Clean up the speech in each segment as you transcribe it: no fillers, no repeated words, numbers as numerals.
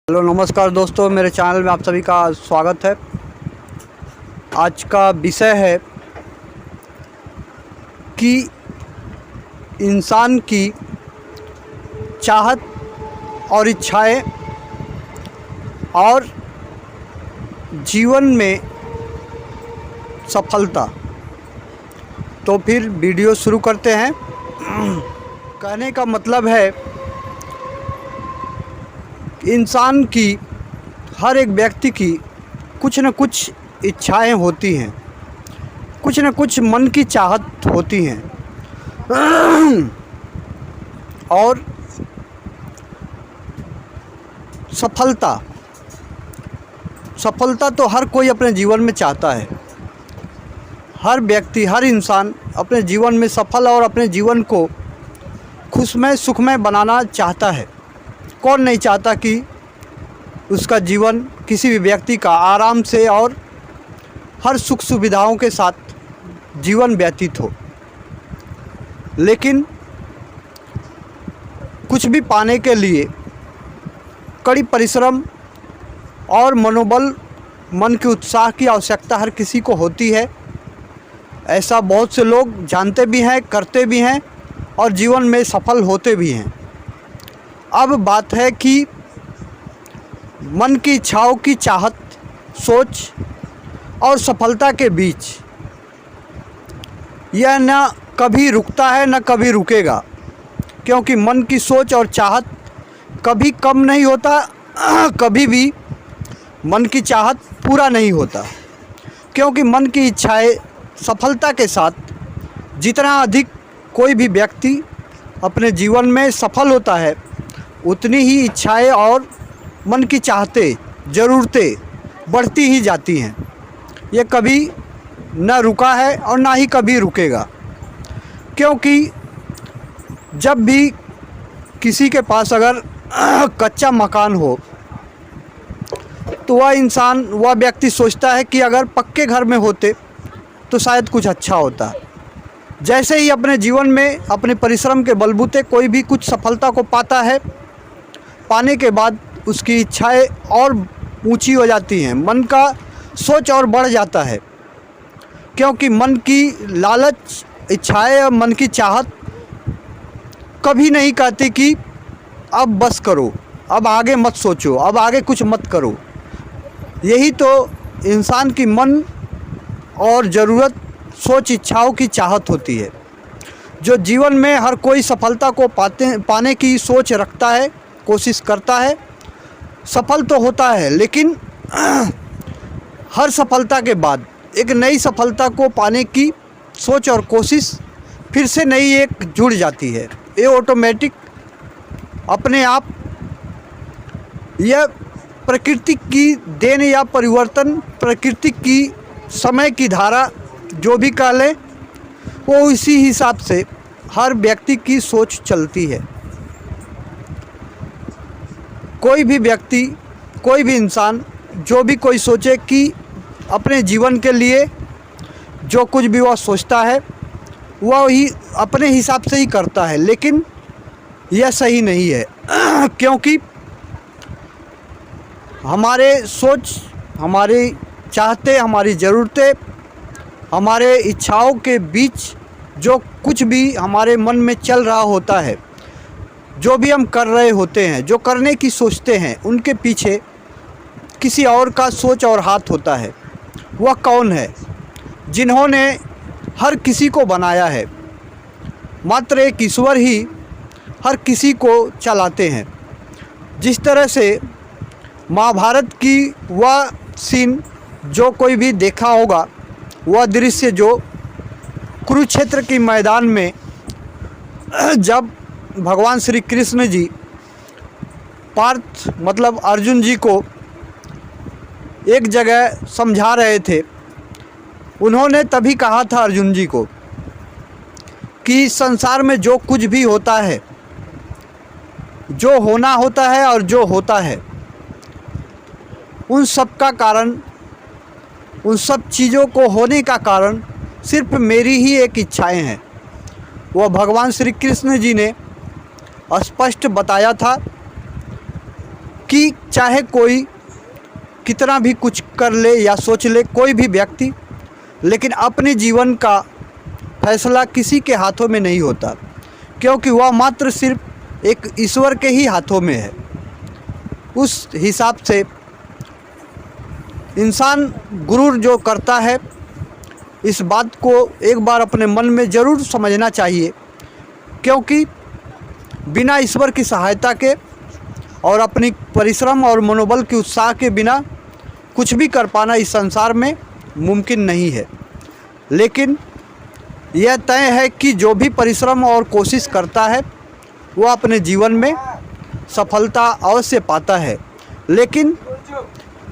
Hello नमस्कार दोस्तों, मेरे चैनल में आप सभी का स्वागत है। आज का विषय है कि इंसान की चाहत और इच्छाएं और जीवन में सफलता। तो फिर वीडियो शुरू करते हैं। कहने का मतलब है इंसान की, हर एक व्यक्ति की कुछ न कुछ इच्छाएं होती हैं, कुछ न कुछ मन की चाहत होती हैं। और सफलता तो हर कोई अपने जीवन में चाहता है। हर व्यक्ति, हर इंसान अपने जीवन में सफल और अपने जीवन को खुशमय सुखमय बनाना चाहता है। कौन नहीं चाहता कि उसका जीवन किसी भी व्यक्ति का आराम से और हर सुख सुविधाओं के साथ जीवन व्यतीत हो। लेकिन कुछ भी पाने के लिए कड़ी परिश्रम और मनोबल, मन के उत्साह की आवश्यकता हर किसी को होती है। ऐसा बहुत से लोग जानते भी हैं, करते भी हैं और जीवन में सफल होते भी हैं। अब बात है कि मन की इच्छाओं की चाहत, सोच और सफलता के बीच यह न कभी रुकता है न कभी रुकेगा, क्योंकि मन की सोच और चाहत कभी कम नहीं होता, कभी भी मन की चाहत पूरा नहीं होता। क्योंकि मन की इच्छाएं सफलता के साथ जितना अधिक कोई भी व्यक्ति अपने जीवन में सफल होता है, उतनी ही इच्छाएं और मन की चाहतें, ज़रूरतें बढ़ती ही जाती हैं। ये कभी न रुका है और ना ही कभी रुकेगा। क्योंकि जब भी किसी के पास अगर कच्चा मकान हो तो वह व्यक्ति सोचता है कि अगर पक्के घर में होते तो शायद कुछ अच्छा होता। जैसे ही अपने जीवन में अपने परिश्रम के बलबूते कोई भी कुछ सफलता को पाता है, पाने के बाद उसकी इच्छाएं और ऊंची हो जाती हैं, मन का सोच और बढ़ जाता है। क्योंकि मन की लालच, इच्छाएं और मन की चाहत कभी नहीं कहती कि अब बस करो, अब आगे मत सोचो, अब आगे कुछ मत करो। यही तो इंसान की मन और ज़रूरत, सोच, इच्छाओं की चाहत होती है, जो जीवन में हर कोई सफलता को पाने की सोच रखता है, कोशिश करता है, सफल तो होता है। लेकिन हर सफलता के बाद एक नई सफलता को पाने की सोच और कोशिश फिर से नई एक जुड़ जाती है। ये ऑटोमेटिक अपने आप, यह प्रकृति की देन या परिवर्तन, प्रकृति की समय की धारा जो भी कह लें, वो इसी हिसाब से हर व्यक्ति की सोच चलती है। कोई भी व्यक्ति, कोई भी इंसान जो भी कोई सोचे कि अपने जीवन के लिए जो कुछ भी वह सोचता है वह ही अपने हिसाब से ही करता है, लेकिन यह सही नहीं है। क्योंकि हमारे सोच, हमारी चाहते, हमारी ज़रूरतें, हमारे इच्छाओं के बीच जो कुछ भी हमारे मन में चल रहा होता है, जो भी हम कर रहे होते हैं, जो करने की सोचते हैं, उनके पीछे किसी और का सोच और हाथ होता है। वह कौन है? जिन्होंने हर किसी को बनाया है। मात्र एक ईश्वर ही हर किसी को चलाते हैं। जिस तरह से महाभारत की वह सीन जो कोई भी देखा होगा, वह दृश्य जो कुरुक्षेत्र के मैदान में जब भगवान श्री कृष्ण जी पार्थ मतलब अर्जुन जी को एक जगह समझा रहे थे, उन्होंने तभी कहा था अर्जुन जी को कि संसार में जो कुछ भी होता है, जो होना होता है और जो होता है, उन सब का कारण, उन सब चीज़ों को होने का कारण सिर्फ मेरी ही एक इच्छाएं हैं। वह भगवान श्री कृष्ण जी ने स्पष्ट बताया था कि चाहे कोई कितना भी कुछ कर ले या सोच ले कोई भी व्यक्ति, लेकिन अपने जीवन का फैसला किसी के हाथों में नहीं होता, क्योंकि वह मात्र सिर्फ एक ईश्वर के ही हाथों में है। उस हिसाब से इंसान गुरूर जो करता है, इस बात को एक बार अपने मन में ज़रूर समझना चाहिए, क्योंकि बिना ईश्वर की सहायता के और अपनी परिश्रम और मनोबल के उत्साह के बिना कुछ भी कर पाना इस संसार में मुमकिन नहीं है। लेकिन यह तय है कि जो भी परिश्रम और कोशिश करता है वो अपने जीवन में सफलता अवश्य पाता है, लेकिन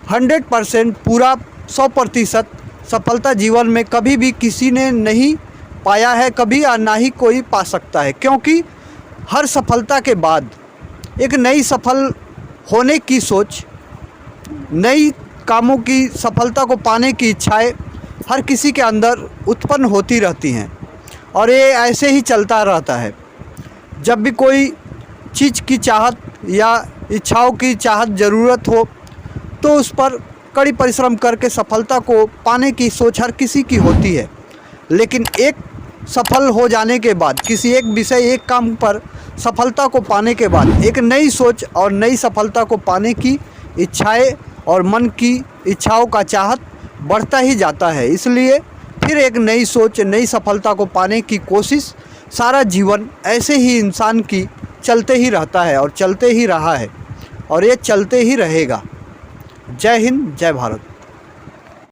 100% पूरा 100% सफलता जीवन में कभी भी किसी ने नहीं पाया है, कभी और ना ही कोई पा सकता है, क्योंकि हर सफलता के बाद एक नई सफल होने की सोच, नई कामों की सफलता को पाने की इच्छाएं हर किसी के अंदर उत्पन्न होती रहती हैं और ये ऐसे ही चलता रहता है। जब भी कोई चीज़ की चाहत या इच्छाओं की चाहत ज़रूरत हो तो उस पर कड़ी परिश्रम करके सफलता को पाने की सोच हर किसी की होती है, लेकिन एक सफल हो जाने के बाद, किसी एक विषय एक काम पर सफलता को पाने के बाद एक नई सोच और नई सफलता को पाने की इच्छाएं और मन की इच्छाओं का चाहत बढ़ता ही जाता है। इसलिए फिर एक नई सोच, नई सफलता को पाने की कोशिश सारा जीवन ऐसे ही इंसान की चलते ही रहता है और चलते ही रहा है और ये चलते ही रहेगा। जय हिंद, जय भारत।